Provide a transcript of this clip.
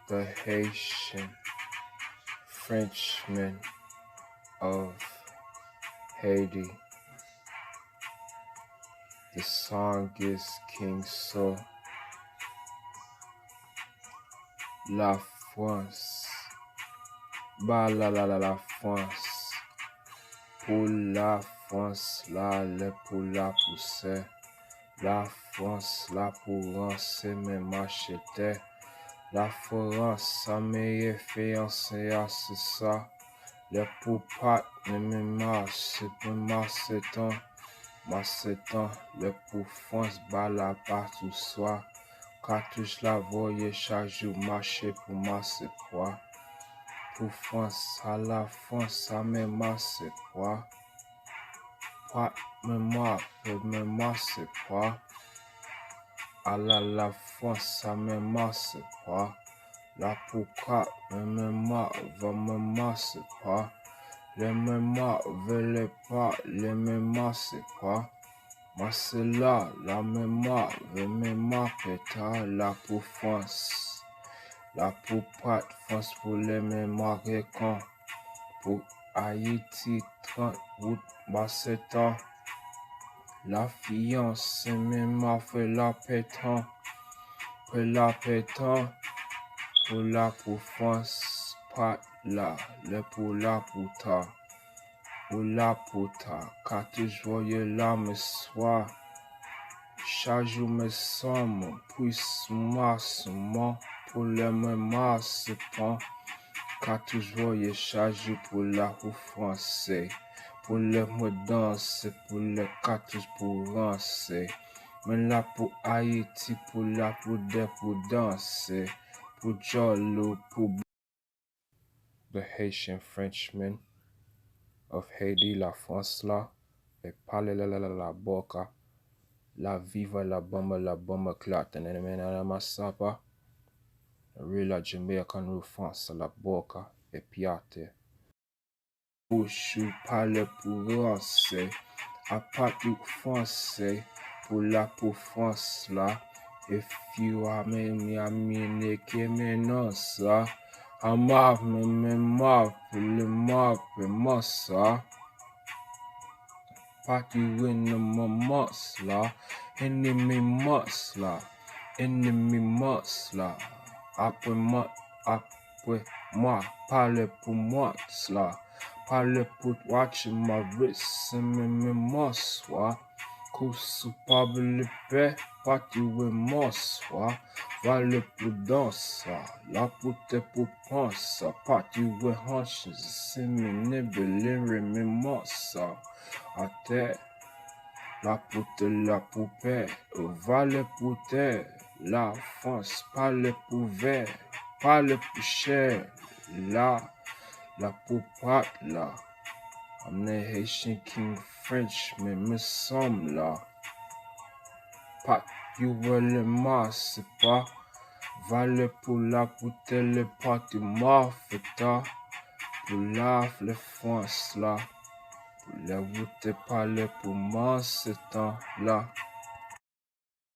the Haitian Frenchman of Haiti. The song is King Saul. La France, la France, pour la France, pour la pousser, la France, pour rancer mes machettes, la France, ça m'est fiancé à ça, le pour pas me marche, Macétan, le pour France, la partout soit. Cartouche la voye chaque jour marcher pour masser quoi. Pour France, à la France, ça me masse quoi. Pas me masse quoi. À la France, ça me masse quoi. La pourquoi me masse quoi. Le me veut pas, le me masse quoi. Moi c'est là, la mémoire, le mémoire pétard, la pour France, la pour pas France pour les mémoires récons, pour Haïti 30 août, Macétan, la fiancée mémoire fait la pétant, pour la pour France, pas là, le pour la pour ta. Pour la puta, quand tu voyais là me soir, chaque jour me somme, puisse massement, pour le me masse pan, quand tu voyais chaque jour pour la pour français, pour le me danser, pour le cartouche pour rancer, mais là pour Haïti, pour la pour danser, pour Jolo, pour the Haitian Frenchman of Haiti, la France là, et parler la boca, la viva la bomba clat, and then la masapa, real Jamaican roof France, la boca, et piate. Bouchou parle pour français, à partir français, pour la pour France là, et fiu à me que maintenant ça, à me le map, massa. Party win the musla, enemy musla, après moi, parle pour moi, cela, parle pour watch my wrist, me muswa, course pas le paix, party win muswa, vale pour danser, la poute pour penser, party win hunches, c'est me nebelin, me musa. À terre, la poupée, va le pouter, la France, pas le pouvert, pas le plus cher, la poupate là, I'm the Haitian King French, mais me semble là, pas you veux le masse, pas, va le pour la pouter, le parti marfeta, pour la France là. La route est parlée pour moi ce temps-là.